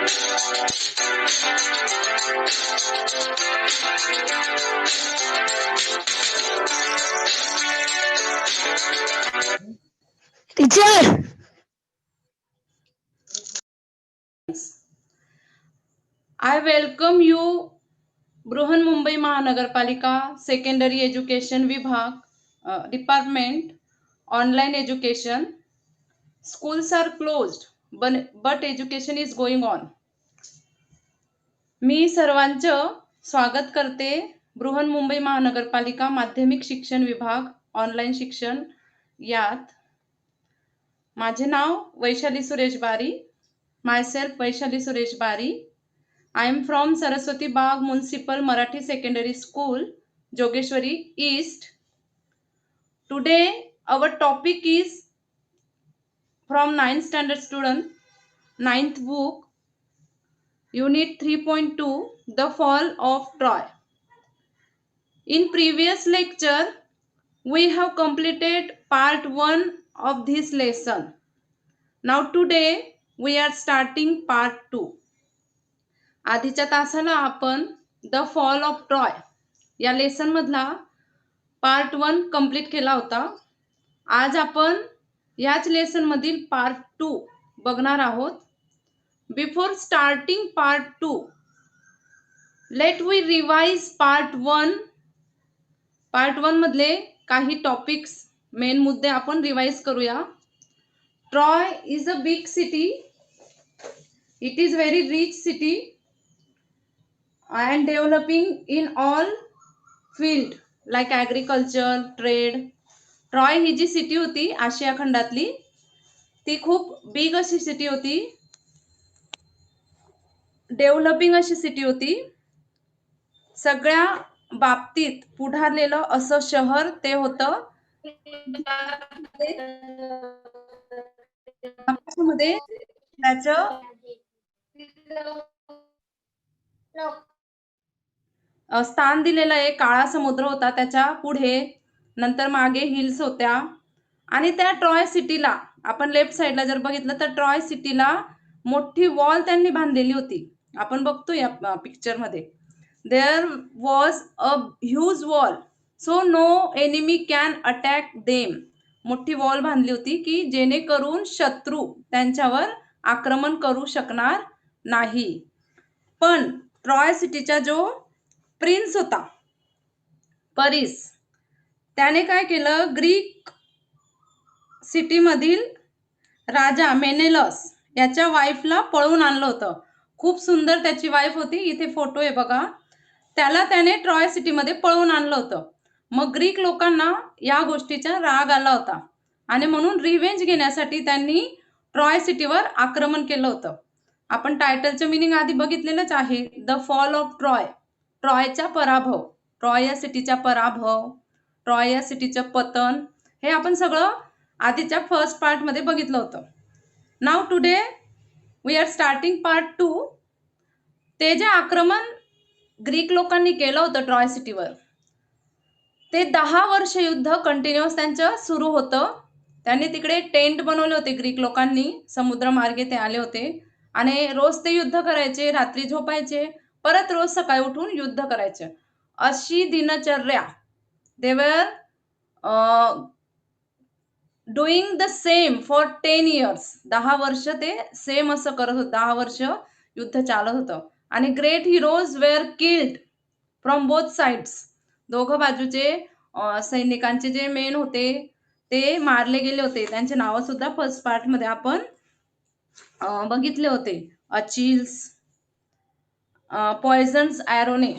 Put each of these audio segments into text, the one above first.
Teacher, I welcome you Brihanmumbai महानगरपालिका secondary education विभाग department online education. Schools are closed but education is going on. मी सर्वांचं स्वागत करते बृहन्मुंबई महानगरपालिका माध्यमिक शिक्षण विभाग ऑनलाइन शिक्षण यात. माझे नाव वैशाली सुरेश बारी. Myself Vaishali Suresh Bari. I am from Saraswati Bagh Municipal Marathi Secondary School, Jogeshwari East. Today our topic is from 9th standard student, 9th book, Unit 3.2, The Fall of Troy. In previous lecture, we have completed part 1 of this lesson. Now today we are starting part 2. आधीच्या तासाला आपण the fall of Troy या lesson मधला part 1 complete केला होता. आज आपण याच लेसन मधील पार्ट 2 बघणार आहोत. Before starting part 2, let we revise part 1. Part 1 मधले काही टॉपिक्स, मेन मुद्दे आपण रिवाइज करूया. Troy is a big city. It is very rich city and developing in all field like agriculture, trade. Troy ही जी city होती आशिया खंडातली, ती खूप बिग अशी सिटी होती, डेव्हलपिंग अशी सिटी होती. सगळ्या बाबतीत पुढारलेलं असं शहर ते होतं. मध्ये त्याचं स्थान दिलेलं आहे. काळा समुद्र होता त्याच्या पुढे, नंतर मागे हिल्स होत्या. आणि त्या ट्रॉय सिटीला आपण लेफ्ट साइडला जर बघितलं तर ट्रॉय सिटीला मोठी वॉल त्यांनी बांधलेली होती. आपण बघतो या पिक्चर मध्ये. There was a huge wall so no enemy can attack them. मोठी वॉल बांधली होती की जेणेकरून शत्रू त्यांच्यावर आक्रमण करू शकणार नाही. पण ट्रॉय सिटीचा जो प्रिन्स होता परीस, त्याने काय केलं, ग्रीक सिटी मधील राजा मेनेलस याच्या वाईफला पळवून आणलं होतं. खूप सुंदर त्याची वाईफ होती, इथे फोटो आहे बघा. त्याला त्याने ट्रॉय सिटी मध्ये पळवून आणलं होतं. मग ग्रीक लोकांना या गोष्टीचा राग आला होता आणि म्हणून रिव्हेंज घेण्यासाठी त्यांनी ट्रॉय सिटीवर आक्रमण केलं होतं. आपण टायटलचं मीनिंग आधी बघितलेलंच आहे, द फॉल ऑफ ट्रॉय. ट्रॉयचा पराभव, ट्रॉय या सिटीचा पराभव, ट्रॉय या सिटीचं पतन, हे आपण सगळं आधीच्या फर्स्ट पार्ट मध्ये बघितलं होतं. Now today we are starting part 2. ते जे आक्रमण ग्रीक लोकांनी केलं होतं ट्रॉय सिटीवर, ते 10 वर्ष युद्ध कंटिन्युअस त्यांचं सुरू होतं. त्यांनी तिकडे टेंट बनवले होते ग्रीक लोकांनी, समुद्रमार्गे ते आले होते आणि रोज ते युद्ध करायचे, रात्री झोपायचे, परत रोज सकाळी उठून युद्ध करायचे. अशी दिनचर्या, दे वर doing the same for 10 years. 10 वर्ष ते सेम असं करत होतं. 10 वर्ष युद्ध चालत होतं. आणि great heroes were killed from both sides. दोघं बाजूचे सैनिकांचे जे मेन होते ते मारले गेले होते. त्यांचे नाव सुद्धा फर्स्ट पार्ट मध्ये आपण बघितले होते. अचिल्स, पॉइझन्स ॲरोने,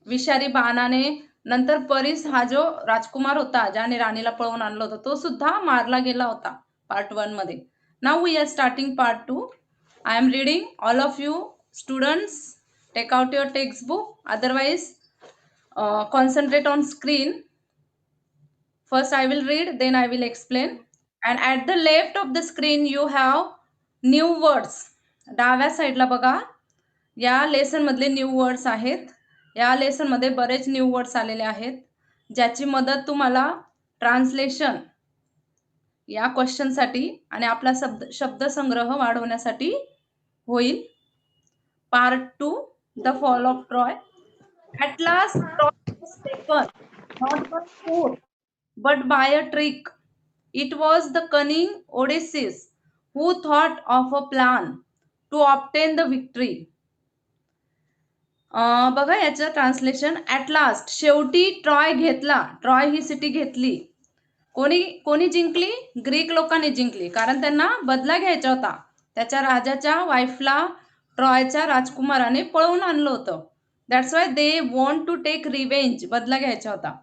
विषारी बाणाने. नंतर परीस हा जो राजकुमार होता ज्याने राणीला पळवून आणलं होतं, तो सुद्धा मारला गेला होता पार्ट 1 मध्ये. Now we are starting part 2. I am reading. All of you students, take out your text book, otherwise concentrate on screen. First I will read, then I will explain. And at the left of the screen you have new words. डाव्या साइडला बघा, या lesson मधले new words आहेत. या lesson मध्ये बरेच new words आलेले आहेत, ज्याची मदत तुम्हाला ट्रान्सलेशन या क्वेश्चन साठी आणि आपला शब्द संग्रह वाढवण्यासाठी होईल. Part 2, The Fall of Troy. At last, Troy was taken, not by force, but by a trick. It was the cunning Odysseus who thought of a plan to obtain the victory. बघा याचं translation. At last, शेवटी Troy घेतला. Troy ही city घेतली. कोणी कोणी जिंकली? Greek लोकांनी जिंकली, कारण त्यांना बदला घ्यायचा होता. त्याच्या राजाच्या वाईफला ट्रॉयच्या राजकुमाराने पळवून आणलं होतं. That's why they want to take revenge, बदला घ्यायचा होता.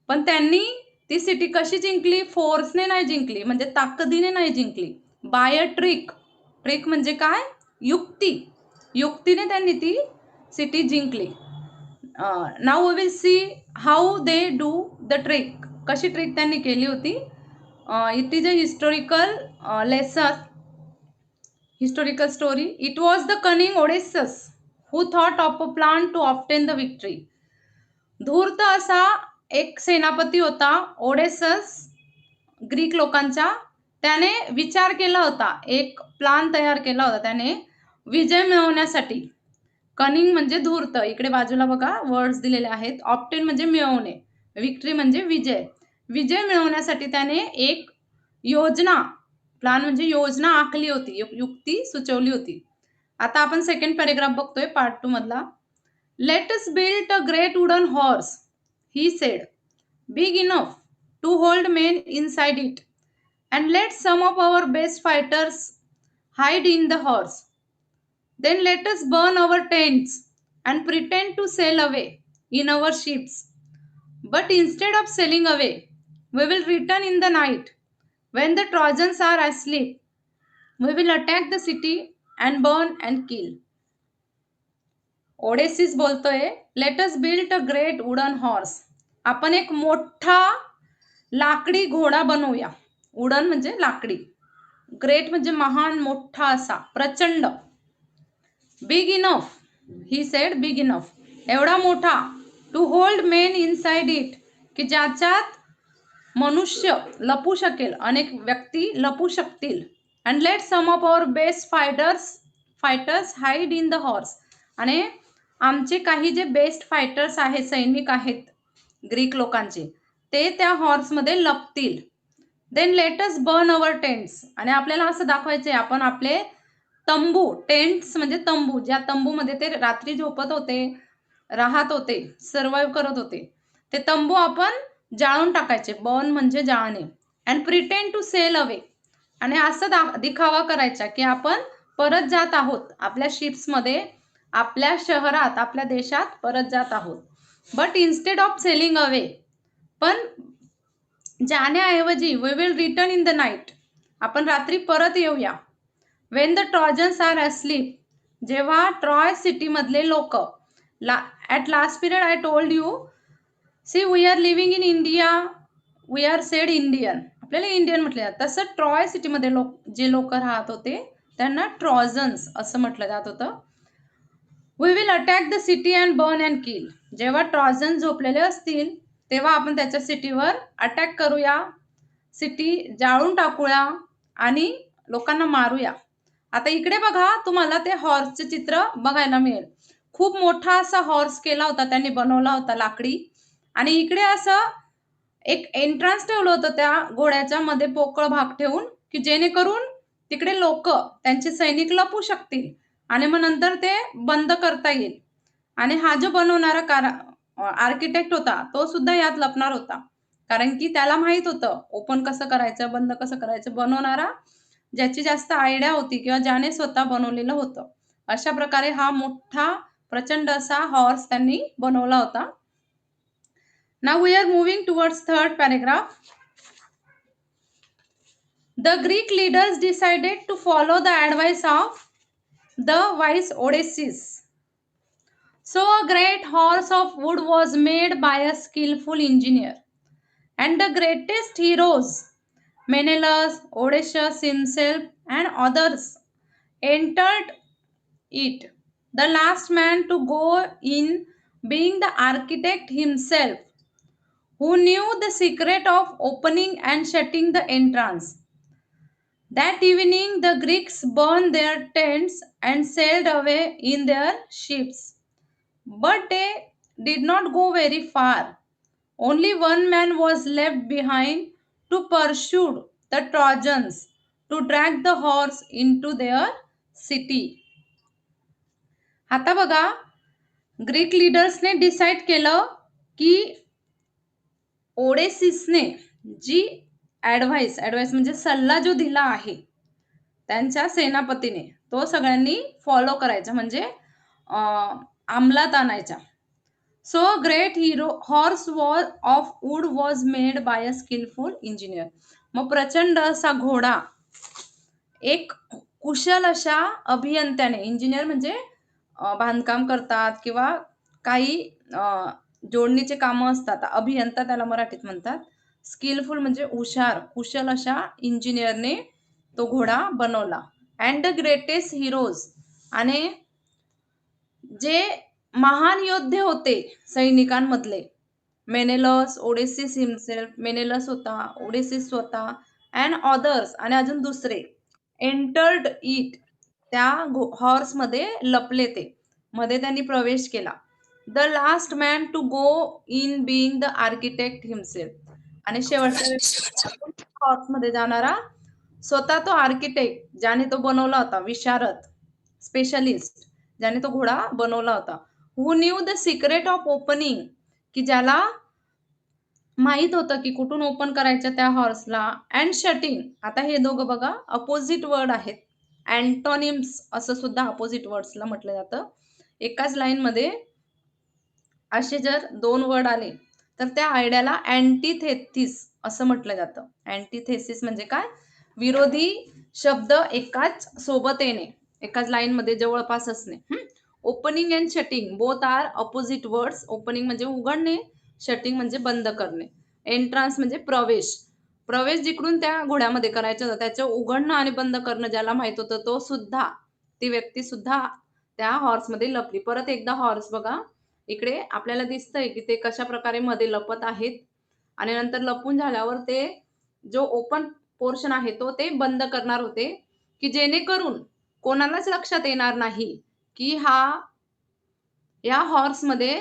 पण त्यांनी ती सिटी कशी जिंकली? फोर्सने नाही जिंकली, म्हणजे ताकदीने नाही जिंकली. Bye a trick. ट्रिक म्हणजे काय? युक्ती. युक्तीने त्यांनी ती सिटी जिंकली. Now we will see how they do the trick. कशी ट्रिक त्यांनी केली होती. It is a historical lesson, historical story. It was the cunning Odysseus who thought of a plan to obtain the victory. धूर्त असा एक सेनापती होता ओडेसस, Greek लोकांचा. त्याने विचार केला होता, एक प्लान तयार केला होता त्याने विजय मिळवण्यासाठी. कनिंग म्हणजे धूर्त. इकडे बाजूला बघा वर्ड्स दिलेले आहेत. ऑब्टेन म्हणजे मिळवणे, विक्ट्री म्हणजे विजय. विजय मिळवण्यासाठी त्याने एक योजना, प्लान म्हणजे योजना आखली होती, युक्ती सुचवली होती. आता आपण सेकंड पॅरेग्राफ बघतोय पार्ट 2 मधला. Let us build a great wooden horse, he said, big enough to hold men inside it, and let some of our best fighters hide in the horse. Then let us burn our tents and pretend to sail away in our ships. But instead of sailing away, we will return in the night. When the Trojans are asleep, we will attack the city and burn and kill. ओडेसिस बोलतोय, late us build a great wooden horse. आपण एक मोठा लाकडी घोडा बनवूया. Wooden म्हणजे लाकडी, great म्हणजे महान, मोठा असा, प्रचंड. Big enough, he said, big enough, एवढा मोठा. To hold men inside it, की ज्याच्यात मनुष्य लपू शकेल, अनेक व्यक्ती लपू शकतील. And let some of our best fighters hide in the horse, आणि आमचे काही जे बेस्ट फायटर्स आहेत, सैनिक आहेत ग्रीक लोकांचे, ते त्या हॉर्समध्ये लपतील. Then let us burn our tents, आणि आपल्याला असं दाखवायचे आपण आपले तंबू, टेंट्स म्हणजे तंबू, ज्या तंबूमध्ये ते रात्री झोपत होते, राहत होते, सर्वाइव्ह करत होते, ते तंबू आपण जाळून टाकायचे. बर्न म्हणजे जाळणे. And pretend to sail away, आणि असं दिखावा करायचा की आपण परत जात आहोत, आपल्या शिप्समध्ये, आपल्या शहरात, आपल्या देशात परत जात आहोत. But instead of sailing away, पण जाण्याऐवजी we will return in the night, आपण रात्री परत येऊया. When the Trojans are asleep, जेव्हा ट्रॉय सिटी मधले लोक, at last period I told you, see we are living in India, we are said Indian, आपल्याला इंडियन म्हटलं जातं. तसं ट्रॉय सिटीमध्ये जे लोक राहत होते त्यांना ट्रॉजन्स असं म्हटलं जात होतं. We will attack the city and burn and kill, जेव्हा ट्रॉजन झोपलेले असतील तेव्हा आपण त्याच्या सिटीवर अटॅक करूया, सिटी जाळून टाकूया आणि लोकांना मारूया. आता इकडे बघा, तुम्हाला ते हॉर्सचे चित्र बघायला मिळेल. खूप मोठा असा हॉर्स केला होता, त्यांनी बनवला होता लाकडी, आणि इकडे असं एक एंट्रन्स ठेवलं होतं त्या घोड्याच्या मध्ये, पोकळ भाग ठेवून, की जेणेकरून तिकडे लोक, त्यांचे सैनिक लपू शकतील आणि मग नंतर ते बंद करता येईल. आणि हा जो बनवणारा आर्किटेक्ट होता तो सुद्धा यात लपणार होता, कारण की त्याला माहित होतं ओपन कसं करायचं, बंद कसं करायचं. बनवणारा ज्याची जास्त आयडिया होती किंवा ज्याने स्वतः बनवलेलं होतं, अशा प्रकारे हा मोठा प्रचंड असा हॉर्स त्यांनी बनवला होता. Now we are moving towards third paragraph. The Greek leaders decided to follow the advice of the wise Odysseus. So a great horse of wood was made by a skillful engineer, and the greatest heroes, Menelaus, Odysseus himself, and others, entered it. The last man to go in being the architect himself, who knew the secret of opening and shutting the entrance. That evening, the Greeks burned their tents and sailed away in their ships. But they did not go very far. Only one man was left behind to pursue the Trojans to drag the horse into their city. आता बघा, Greek लीडर्सने decide केलं की ओडेसिसने जी advice म्हणजे सल्ला जो दिला आहे त्यांच्या सेनापतीने, तो सगळ्यांनी फॉलो करायचा, म्हणजे अंमलात आणायचा. So great hero horse was of wood was made by a skilful engineer. मग प्रचंड असा घोडा एक कुशल अशा अभियंत्याने, इंजिनियर म्हणजे बांधकाम करतात किंवा काही जोडणीचे कामं असतात, अभियंता त्याला मराठीत म्हणतात. स्किलफुल म्हणजे हुशार, कुशल अशा इंजिनियरने तो घोडा बनवला. अँड द ग्रेटेस्ट हिरोज, आणि जे महान योद्धे होते सैनिकांमधले, मेनेलस, ओडेसिस हिमसेल्फ, मेनेलस होता, ओडेसिस होता, अँड अदर्स, आणि अजून दुसरे, एंटर्ड इट, त्या हॉर्समध्ये लपले, ते मध्ये त्यांनी प्रवेश केला. The last man to go in being the architect himself, आणि शेवटच्या हॉर्समध्ये जाणारा स्वतः तो आर्किटेक्ट, ज्याने तो बनवला होता, विशारद, स्पेशलिस्ट, ज्याने तो घोडा बनवला होता. Who knew the secret of opening, की ज्याला माहित होतं की कुठून ओपन करायचं त्या हॉर्सला. अँड शटिंग, आता हे दोघं बघा अपोजिट वर्ड आहेत. अँटोनिम्स असं सुद्धा अपोजिट वर्ड्सला म्हटलं जातं. एकाच लाईनमध्ये असे जर दोन वर्ड आले तर त्या आयडियाला अँटिथेसिस असं म्हटलं जातं. अँटिथेसिस म्हणजे काय? विरोधी शब्द एकाच सोबत येणे, एकाच लाईनमध्ये जवळपास असणे. Opening and shutting both are opposite words. Opening म्हणजे उघडणे, शटिंग म्हणजे बंद करणे. एंट्रान्स म्हणजे प्रवेश. प्रवेश जिकडून त्या घोड्यामध्ये करायचं होतं, त्याचं उघडणं आणि बंद करणं ज्याला माहित होतं, तो सुद्धा, ती व्यक्ती सुद्धा त्या हॉर्समध्ये लपली. परत एकदा हॉर्स बघा, इकडे आपल्याला दिसतंय की ते कशा प्रकारे मध्ये लपत आहेत, आणि नंतर लपून झाल्यावर ते जो ओपन पोर्शन आहे तो ते बंद करणार होते, की जेणेकरून कोणालाच लक्षात येणार नाही की या हॉर्समध्ये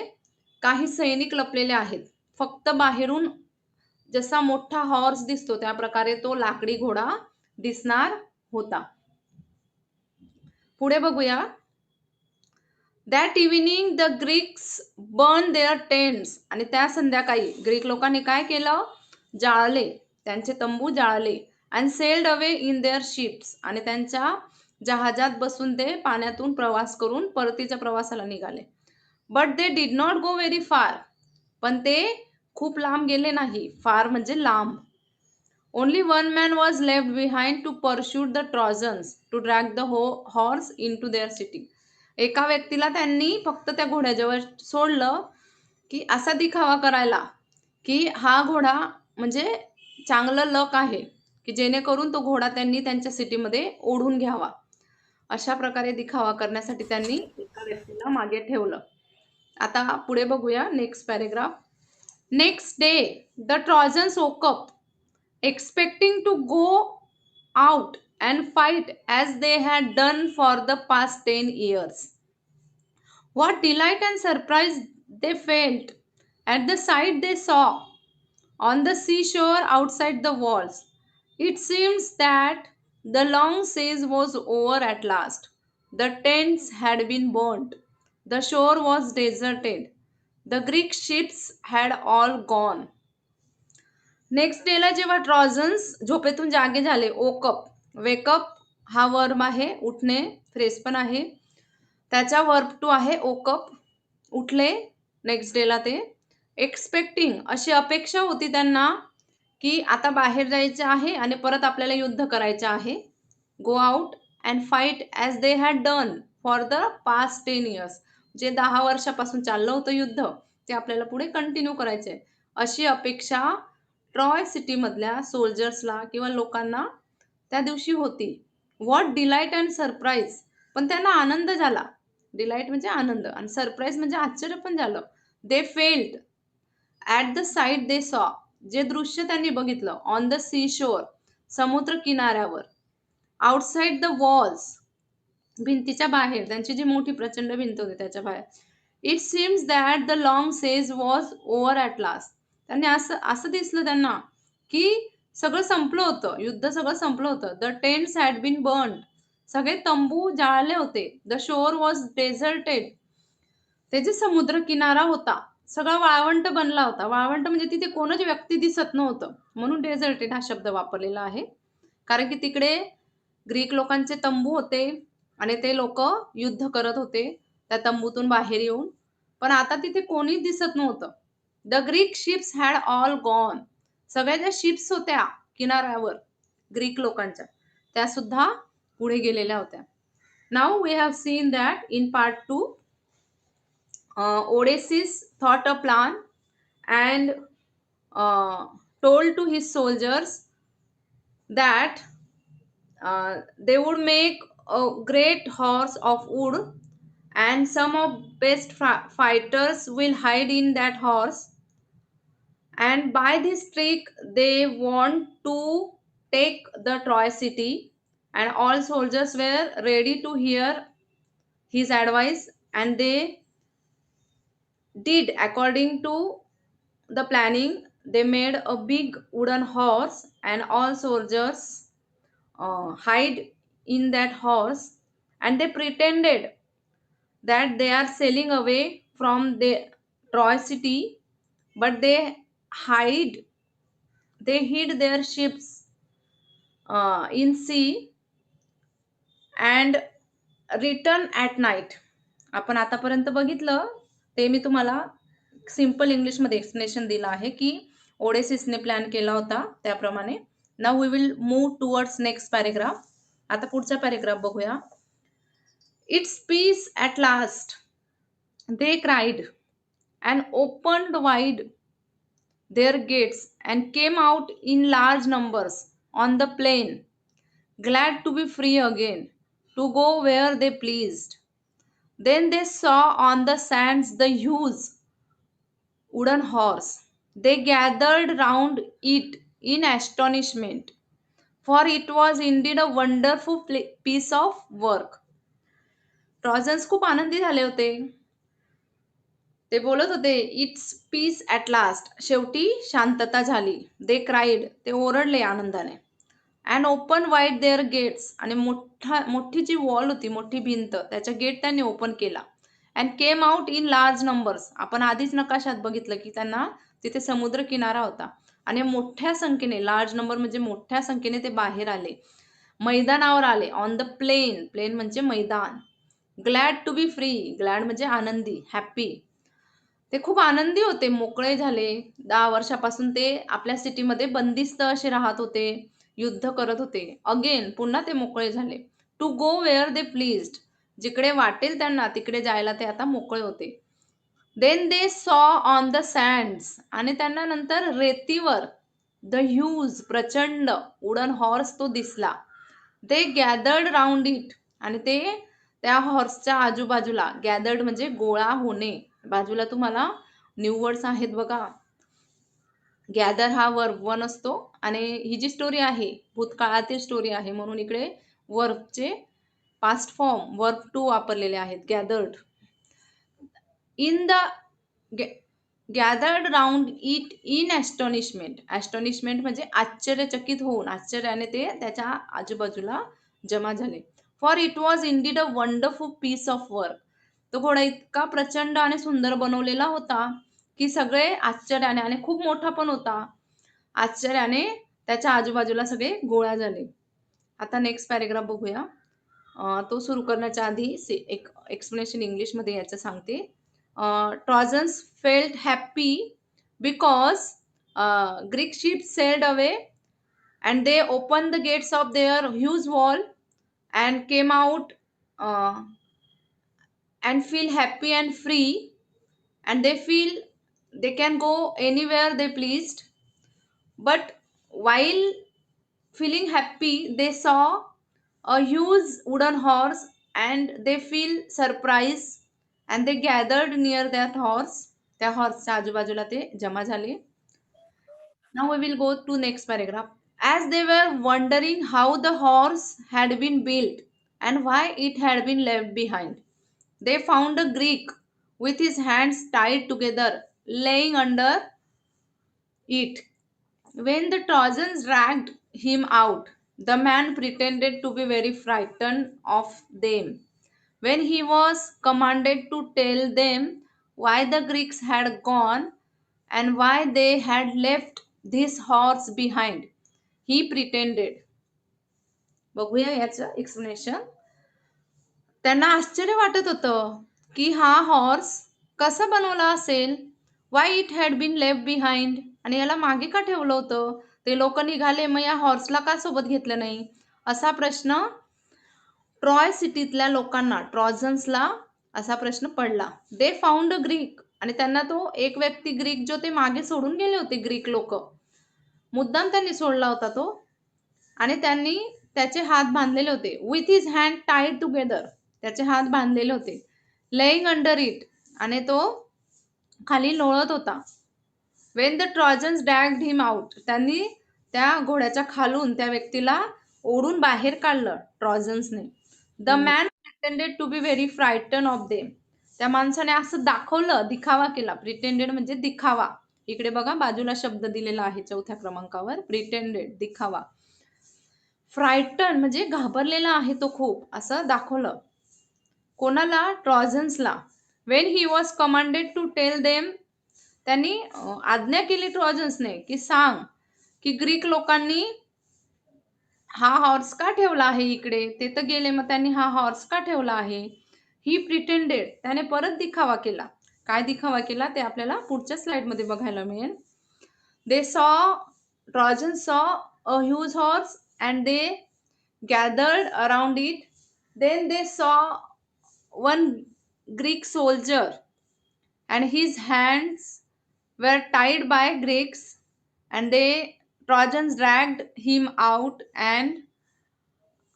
काही सैनिक लपलेले आहेत. फक्त बाहेरून जसा मोठा हॉर्स दिसतो त्या प्रकारे तो लाकडी घोडा दिसणार होता. पुढे बघूया. That evening the Greeks burn their tents, आणि त्या संध्याकाळी ग्रीक लोकांनी काय केलं? जाळले, त्यांचे तंबू जाळले. And sailed away in their ships, आणि त्यांच्या जहाजात बसून ते पाण्यातून प्रवास करून परतीच्या प्रवासाला निघाले. But they did not go very फार, पण ते खूप लांब गेले नाही. फार म्हणजे लांब. Only one man was left behind to pursuit the Trojans to drag the horse into their city. एका व्यक्तीला त्यांनी फक्त त्या घोड्याजवळ सोडलं, की असा दिखावा करायला की हा घोडा म्हणजे चांगलं लक आहे, की जेणेकरून तो घोडा त्यांनी त्यांच्या सिटीमध्ये ओढून घ्यावा. अशा प्रकारे दिखावा करण्यासाठी त्यांनी एका व्यक्तीला मागे ठेवलं. आता पुढे बघूया next paragraph. Next day the Trojans woke up expecting to go out and fight as they had done for the past 10 years. What delight and surprise they felt at the sight they saw on the seashore outside the walls. It seems that the long siege was over at last. The tents had been burnt. The shore was deserted. The Greek ships had all gone. Next डेला जेव्हा trojans झोपेतून जागे झाले, ओकअप, wake up हा verb आहे, उठणे, fresh पण आहे, त्याचा वर्ब टू आहे ओकअप, उठले नेक्स्ट डेला ते. एक्सपेक्टिंग, अशी अपेक्षा होती त्यांना की आता बाहेर जायचं आहे आणि परत आपल्याला युद्ध करायचं आहे. Go out and fight as they had done for the past 10 years. जे 10 वर्षापासून चाललं होतं युद्ध, ते आपल्याला पुढे कंटिन्यू करायचं आहे, अशी अपेक्षा ट्रॉय सिटीमधल्या सोल्जर्सला किंवा लोकांना त्या दिवशी होती. व्हॉट डिलाईट अँड सरप्राईज, पण त्यांना आनंद झाला. डिलाईट म्हणजे आनंद आणि सरप्राईज म्हणजे आश्चर्य पण झालं. They felt at the site they saw, जे दृश्य त्यांनी बघितलं, ऑन द सी शोर, समुद्र किनाऱ्यावर, आउटसाइड द वॉल्स, भिंतीच्या बाहेर, त्यांची जी मोठी प्रचंड भिंत होती त्याच्या बाहेर. It seems that the long says was over at last. त्यांनी असं असं दिसलं त्यांना, की सगळं संपलं होतं. युद्ध सगळं संपलं होतं. The tents had been burned. सगळे तंबू जाळले होते. The shore was deserted. ते जे समुद्र किनारा होता, सगळा वाळवंट बनला होता. वाळवंट म्हणजे तिथे कोणच व्यक्ती दिसत नव्हतं. म्हणून डेझर्टेड हा शब्द वापरलेला आहे. कारण की तिकडे ग्रीक लोकांचे तंबू होते आणि ते लोकं युद्ध करत होते, त्या तंबूतून बाहेर येऊन. पण आता तिथे कोणीच दिसत नव्हतं. The Greek ships had all gone. सगळ्या ज्या शिप्स होत्या किनाऱ्यावर ग्रीक लोकांच्या, त्या सुद्धा पुढे गेलेल्या होत्या. Now we have seen that in part 2 Odysseus thought a plan and uh, told to his soldiers that they would make a great horse of wood, and some of best fighters will hide in that horse, and by this trick they want to take the Troy city, and all soldiers were ready to hear his advice, and they did according to the planning. They made a big wooden horse, and all soldiers hide in that horse, and they pretended that they are sailing away from the Troy city, but hide they hid their ships in sea and return at night. आपण आतापर्यंत बघितलं ते मी तुम्हाला simple इंग्लिशमध्ये explanation दिलं आहे की ओडेसिसने plan केला होता त्याप्रमाणे. Now we will move towards next paragraph. आता पुढचा पॅरेग्राफ बघूया. It's peace at last they cried and opened wide their gates and came out in large numbers on the plain, glad to be free again, to go where they pleased. Then they saw on the sands the huge wooden horse. They gathered round it in astonishment, for it was indeed a wonderful piece of work. Trojans खूप आनंदी झाले होते. ते बोलत होते, it's peace at last. शेवटी शांतता झाली. They cried. ते ओरडले आनंदाने. And open wide their gates. आणि मोठी जी वॉल होती, मोठी भिंत, त्याच्या गेट त्यांनी ओपन केला. And came out in large numbers. आपण आधीच नकाशात बघितलं की त्यांना तिथे समुद्र किनारा होता आणि मोठ्या संख्येने, लार्ज नंबर म्हणजे मोठ्या संख्येने ते बाहेर आले, मैदानावर आले. On the plain. प्लेन म्हणजे मैदान. Glad to be free. Glad म्हणजे आनंदी, हॅपी. ते खूप आनंदी होते, मोकळे झाले. 10 वर्षापासून ते आपल्या सिटीमध्ये बंदिस्त असे राहत होते, युद्ध करत होते. अगेन पुन्हा ते मोकळे झाले. To go where they pleased. जिकडे वाटेल त्यांना तिकडे जायला ते आता मोकळे होते. देन दे सॉ ऑन द सँड्स. आणि त्यांना नंतर रेतीवर द ह्यूज, प्रचंड वुडन हॉर्स तो दिसला. दे गॅदर्ड राऊंड इट. आणि ते त्या हॉर्सच्या आजूबाजूला, गॅदर्ड म्हणजे गोळा होणे, बाजूला तुम्हाला न्यू वर्ड्स आहेत बघा. गॅदर हा वर्ब वन असतो आणि ही जी स्टोरी आहे भूतकाळातील स्टोरी आहे, म्हणून इकडे वर्बचे पास्ट फॉर्म वर्ब टू वापरलेले आहेत, gathered. In the gathered round it in astonishment. Astonishment म्हणजे आश्चर्यचकित होऊन, आश्चर्याने ते त्याच्या आजूबाजूला जमा झाले. For it was indeed a wonderful piece of work. तो घोडा इतका प्रचंड आणि सुंदर बनवलेला होता की सगळे आश्चर्याने, आणि खूप मोठा पण होता, आश्चर्याने त्याच्या आजूबाजूला सगळे गोळा झाले. आता नेक्स्ट पॅरेग्राफ बघूया. तो सुरू करण्याच्या आधी एक एक्सप्लेनेशन इंग्लिशमध्ये याचं सांगते. Trojans felt happy because Greek ship sailed away and they open the gates of their huge wall and came out and feel happy and free, and they feel they can go anywhere they pleased. But while feeling happy they saw a huge wooden horse and they feel surprise and they gathered near that horse. त्या हॉर्सच्या आजूबाजूला ते जमा झाले. Now we will go to next paragraph. As they were wondering how the horse had been built and why it had been left behind, they found a Greek with his hands tied together, laying under it. When the Trojans dragged him out, the man pretended to be very frightened of them. When he was commanded to tell them why the Greeks had gone and why they had left this horse behind, he pretended. बघूया याचं explanation. त्यांना आश्चर्य वाटत होतं की हा horse कसा बनवला असेल, why it had been left behind, आणि याला मागे का ठेवलं होतं, ते लोक निघाले मग या हॉर्सला का सोबत घेतलं नाही, असा प्रश्न ट्रॉय सिटीतल्या लोकांना, ट्रॉजन्सला असा प्रश्न पडला. दे फाउंड अ ग्रीक, आणि त्यांना तो एक व्यक्ती ग्रीक जो ते मागे सोडून गेले होते, ग्रीक लोक मुद्दाम त्यांनी सोडला होता तो, आणि त्यांनी त्याचे हात बांधलेले होते. With his hand tied together, त्याचे हात बांधलेले होते. लेईंग अंडर इट, आणि तो खाली लोळत होता. When the Trojans dragged him out, त्यांनी त्या घोड्याच्या खालून त्या व्यक्तीला ओढून बाहेर काढलं ट्रॉजन्सने. The man pretended to be very frightened of them, त्या माणसाने असं दाखवलं, दिखावा केला. प्रिटेंडेड म्हणजे दिखावा. इकडे बघा बाजूला शब्द दिलेला आहे 4थ्या क्रमांकावर, प्रिटेंडेड, दिखावा. फ्रायटन म्हणजे घाबरलेला आहे तो खूप, असं दाखवलं. कोणाला? ट्रॉजन्सला. When he was commanded to tell them, त्यांनी आज्ञा केली ट्रॉजन्सने की सांग की ग्रीक लोकांनी हा हॉर्स का ठेवला आहे इकडे, ते तर गेले, मग त्यांनी हा हॉर्स का ठेवला आहे. ही प्रिटेंडेड, त्याने परत दिखावा केला. काय दिखावा केला ते आपल्याला पुढच्या स्लाइडमध्ये बघायला मिळेल. दे saw, Trojans saw a huge horse and they gathered around it. Then they saw one Greek soldier and his hands were tied by Greeks, and the Trojans dragged him out and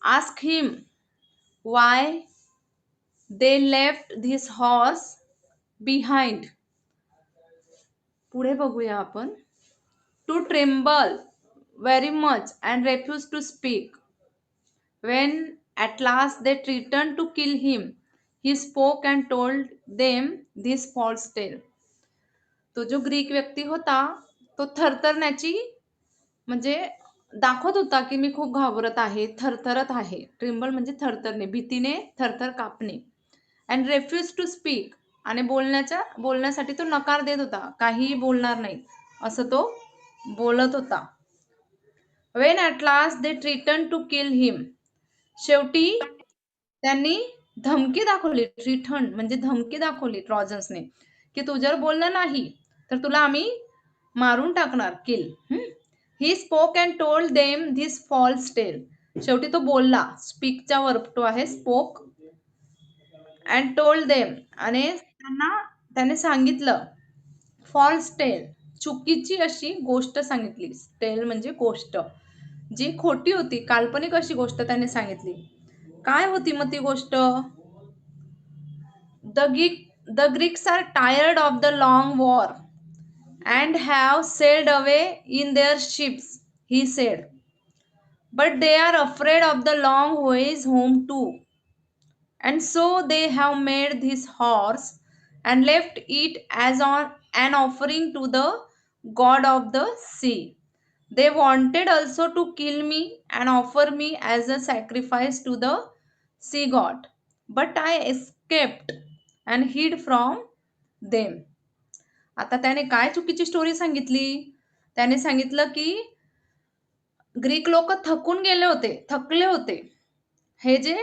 asked him why they left this horse behind. पुढे बघूया आपण. To tremble very much and refuse to speak. When at last they threatened to kill him, he spoke and told them this false tale. तो जो Greek व्यक्ती होता तो थरथरण्याची म्हणजे दाखवत होता की मी खूप घाबरत आहे, थरथरत आहे. ट्रिम्बल म्हणजे थरथरणे, भीतीने थरथर कापणे. अँड रेफ्यूज टू स्पीक, आणि बोलण्यासाठी तो नकार देत होता, काहीही बोलणार नाही असं तो बोलत होता. When at last they threaten to kill him, शेवटी त्यांनी धमकी दाखवली. थ्रीटन म्हणजे धमकी दाखवली ट्रॉजन्सने की तू जर बोललं नाही तर तुला आम्ही मारून टाकणार, kill. He spoke and told them this false tale, शेवटी तो बोलला. स्पीकचा वर्ब टू आहे स्पोक. अँड टोल्ड देम, आणि त्याने सांगितलं फॉल्स टेल, चुकीची अशी गोष्ट सांगितली. टेल म्हणजे गोष्ट, जी खोटी होती, काल्पनिक अशी गोष्ट त्याने सांगितली. काय होती मग ती गोष्ट? The Greeks are tired of the long war and have sailed away in their ships, he said. But they are afraid of the long voyage home too. And so they have made this horse and left it as an offering to the god of the sea. They wanted also to kill me and offer me as a sacrifice to the sea god. But I escaped and hid from them. आता त्याने काय चुकीची story सांगितली? त्याने सांगितलं की Greek लोक थकून गेले होते, थकले होते. हे जे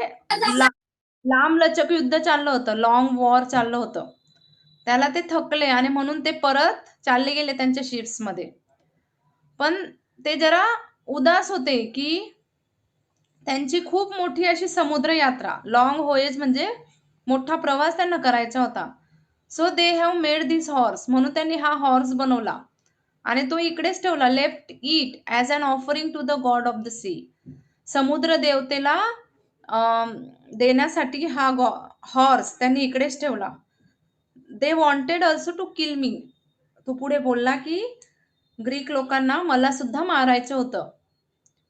लांब लचक युद्ध चाललं होतं, लॉंग वॉर चाललं होतं, त्याला ते थकले आणि म्हणून ते परत चालले गेले त्यांच्या शिप्समध्ये. पण ते जरा उदास होते की त्यांची खूप मोठी अशी समुद्र यात्रा, लॉंग व्होयेज म्हणजे मोठा प्रवास त्यांना करायचा होता. So they have made this horse, म्हणून त्यांनी हा हॉर्स बनवला आणि तो इकडेच ठेवला. Left it as an offering to the god of the sea, समुद्र देवतेला देण्यासाठी हा हॉर्स त्यांनी इकडेच ठेवला. They wanted also to kill me, तो पुढे बोलला की ग्रीक लोकांना मला सुद्धा मारायचं होतं.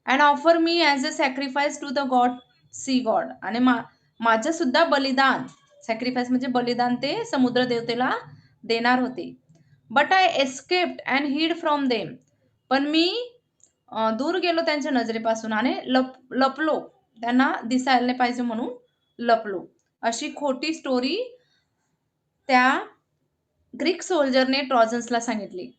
And offer me as a sacrifice to the god sea god. आणि माझं सुद्धा बलिदान, सॅक्रिफाईस म्हणजे बलिदान, ते समुद्र देवतेला देणार होते. बट आय एस्केप्ड अँड हिड फ्रॉम देम. पण मी दूर गेलो त्यांच्या नजरेपासून आणि लपलो. त्यांना दिसायला नाही पाहिजे म्हणून लपलो. अशी खोटी स्टोरी त्या ग्रीक सोल्जरने ट्रॉजन्सला सांगितली.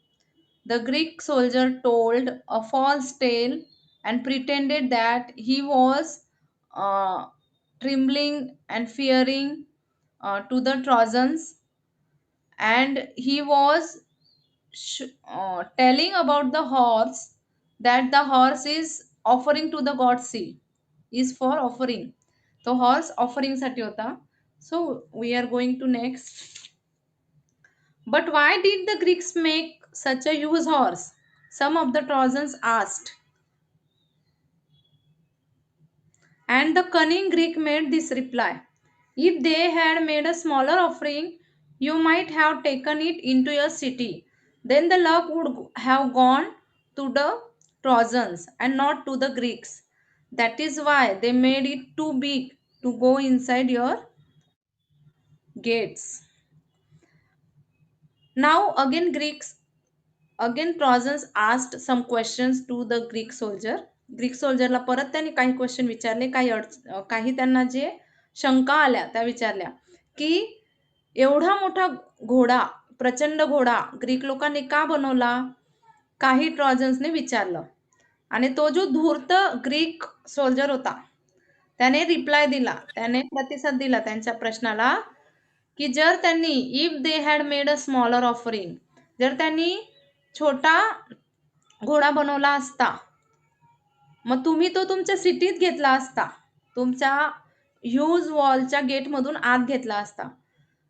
The Greek soldier told a false tale and pretended that he was uh, trembling and fearing to the Trojans, and he was telling about the horse, that the horse is offering to the god sea, is for offering. तो horse offering साठी होता. So we are going to next. But why did the Greeks make such a huge horse? Some of the Trojans asked. And the cunning Greek made this reply: if they had made a smaller offering, you might have taken it into your city. Then the luck would have gone to the Trojans and not to the Greeks. That is why they made it too big to go inside your gates. Now again Trojans asked some questions to the Greek soldier. Greek सोल्जरला परत त्यांनी काही question विचारले, काही त्यांना जे शंका आल्या त्या विचारल्या, की एवढा मोठा घोडा, प्रचंड घोडा ग्रीक लोकांनी का बनवला? काही ट्रॉजन्सने विचारलं. आणि तो जो धूर्त ग्रीक सोल्जर होता, त्याने रिप्लाय दिला, त्याने प्रतिसाद दिला त्यांच्या प्रश्नाला, की जर त्यांनी if they had made a smaller offering, जर त्यांनी छोटा घोडा बनवला असता, मग तुम्ही तो तुमच्या सिटीत घेतला असता, तुमच्या ह्यूज वॉलच्या गेटमधून आत घेतला असता.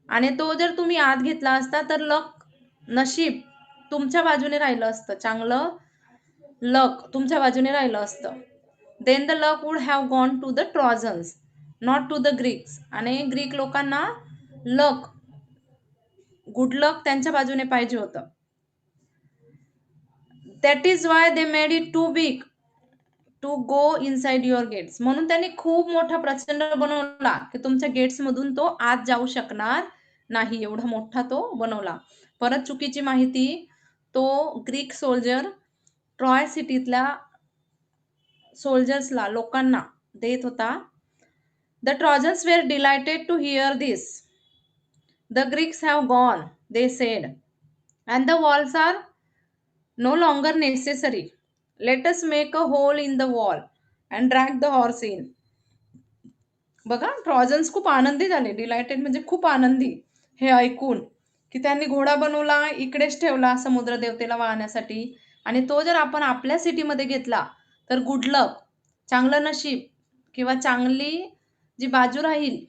आणि तो जर तुम्ही आत घेतला असता तर नशीब तुमच्या बाजूने राहिलं असतं, चांगलं लक तुमच्या बाजूने राहिलं असतं. Then the luck would have gone to the Trojans, not to the Greeks. आणि ग्रीक लोकांना लक, गुड लक त्यांच्या बाजूने पाहिजे होतं. That is why they made it too big to go inside your gates. म्हणून त्यांनी खूप मोठा प्रचंड बनवला की तुमच्या गेट्स मधून तो आत जाऊ शकणार नाही, एवढा मोठा तो बनवला. परत चुकीची माहिती तो ग्रीक सोल्जर ट्रॉय सिटीतल्या सोल्जर्सला, लोकांना देत होता. The Trojans were delighted to hear this. The Greeks have gone, they said, and the walls are no longer necessary. Let us make a hole in the wall and drag the horse in. बघा, trojans खूप आनंदी झाले, डिलायटेड म्हणजे खूप आनंदी हे ऐकून, की त्यांनी घोडा बनवला, इकडेच ठेवला समुद्र देवतेला वाहण्यासाठी. आणि तो जर आपण आपल्या सिटीमध्ये घेतला तर गुड लक, चांगलं नशीब किंवा चांगली जी बाजू राहील,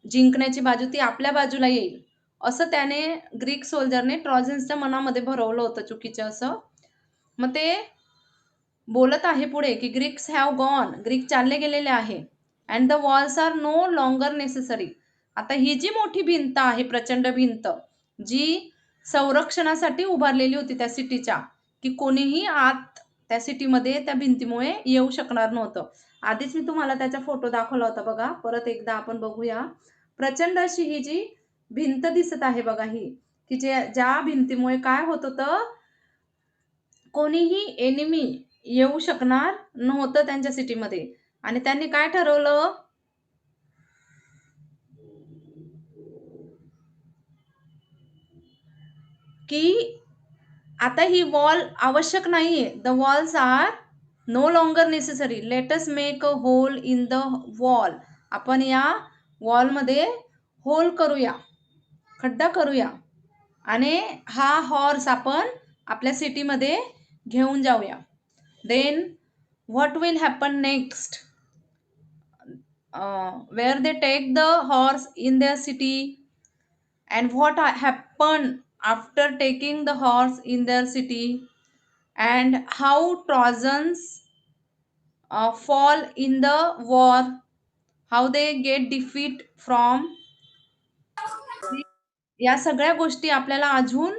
जिंकण्याची बाजू, ती आपल्या बाजूला येईल, असं त्याने ग्रीक सोल्जरने ट्रॉजन्सच्या मनामध्ये भरवलं होतं चुकीचं असं. मग ते बोलत आहे पुढे की ग्रीक्स हॅव गॉन, ग्रीक चालले गेलेले आहे, and the walls are no longer necessary. आता ही जी मोठी भिंत आहे, प्रचंड भिंत, जी संरक्षणासाठी उभारलेली होती त्या सिटीच्या, की कोणीही आत त्या सिटीमध्ये त्या भिंतीमुळे येऊ शकणार नव्हतं. आधीच मी तुम्हाला त्याचा फोटो दाखवला होता बघा, परत एकदा आपण बघूया. प्रचंड अशी ही जी भिंत दिसत आहे बघा, ही की ज्या भिंतीमुळे काय होत होतं, कोणीही एनिमी येऊ शकणार नव्हतं त्यांच्या सिटीमध्ये. आणि त्यांनी काय ठरवलं, की आता ही वॉल आवश्यक नाहीये. The walls are no longer necessary. Let us make a hole in the wall. आपण या वॉलमध्ये होल करूया, खड्डा करूया, आणि हा हॉर्स आपण आपल्या सिटीमध्ये घेऊन जाऊया. Then what will happen next? Where they take the horse in their city, and what happened after taking the horse in their city, and how Trojans fall in the war, how they get defeat from. या सगळ्या गोष्टी आपल्याला अजून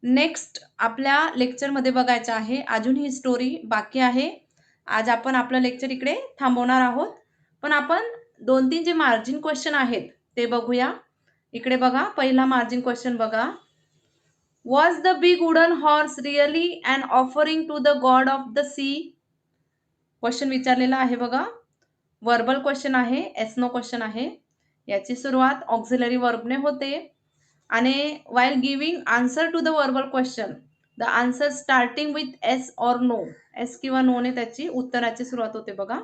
next आपल्या लेक्चरमध्ये बघायच्या आहे. अजून ही स्टोरी बाकी आहे. आज आपण आपलं लेक्चर इकडे थांबवणार आहोत. पण आपण 2-3 जे मार्जिन क्वेश्चन आहेत ते बघूया. इकडे बघा, पहिला मार्जिन क्वेश्चन बघा. Was the big wooden horse really an offering to the god of the sea? Question विचारलेला आहे बघा. वर्बल क्वेश्चन आहे, एस नो क्वेश्चन आहे. याची सुरुवात ऑक्झिलरी वर्बने होते आणि while giving answer to the verbal question the answer starting with yes or no, yes किंवा no ने त्याची उत्तराची सुरुवात होते बघा.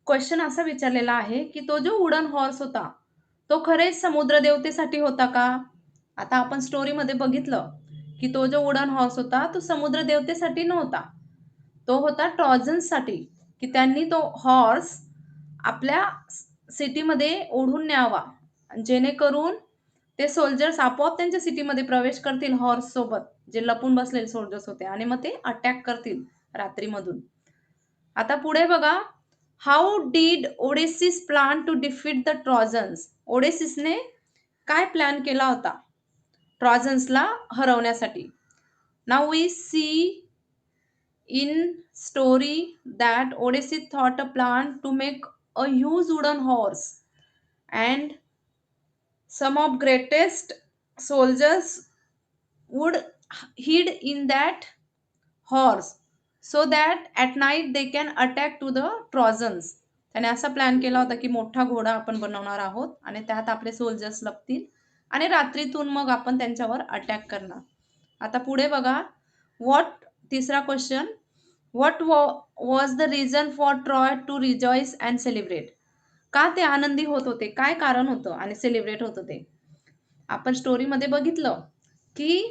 क्वेश्चन असा विचारलेला आहे की तो जो वुडन हॉर्स होता तो खरेच समुद्र देवतेसाठी होता का? आता आपण स्टोरीमध्ये बघितलं की तो जो वुडन हॉर्स होता तो समुद्र देवतेसाठी नव्हता. तो होता ट्रॉजन्ससाठी, की त्यांनी तो हॉर्स आपल्या सिटीमध्ये ओढून न्यावा, जेणेकरून ते सोल्जर्स आपोआप त्यांच्या सिटीमध्ये प्रवेश करतील हॉर्स सोबत, जे लपून बसलेले सोल्जर्स होते आणि मग ते अटॅक करतील रात्रीमधून. आता पुढे बघा, how did Odysseus plan to defeat the Trojans? ओडेसिसने काय प्लॅन केला होता ट्रॉजन्सला हरवण्यासाठी? Now we see in story that Odysseus thought a plan to make a huge wooden horse, and some of greatest soldiers would hid in that horse so that at night they can attack to the Trojans. त्याने असा plan केला होता की मोठा घोडा आपण बनवणार आहोत आणि त्यात आपले सोल्जर्स लपतील आणि रात्रीतून मग आपण त्यांच्यावर अटॅक करणार. आता पुढे बघा, व्हॉट तिसरा question, what was the reason for Troy to rejoice and celebrate? का ते आनंदी होत होते, काय कारण होतं आणि सेलिब्रेट होत होते? आपण स्टोरीमध्ये बघितलं की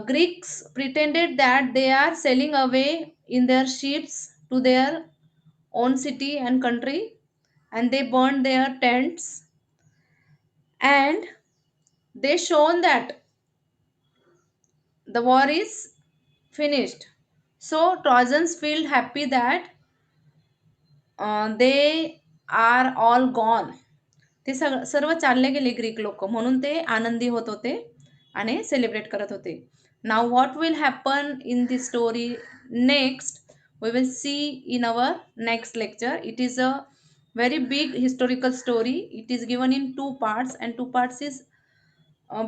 Greeks pretended that they are sailing away in their ships to their own city and country, and they burned their tents, and they shown that the war is finished. So Trojans feel happy that they are all gone. ते सर्व चालले गेले Greek लोक, म्हणून ते आनंदी होत होते आणि सेलिब्रेट करत होते. Now what will happen in the story next we will see in our next lecture. It is a very big historical story. It is given in two parts and two parts is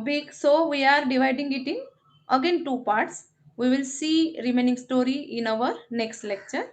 big, so we are dividing it in again two parts. We will see remaining story in our next lecture.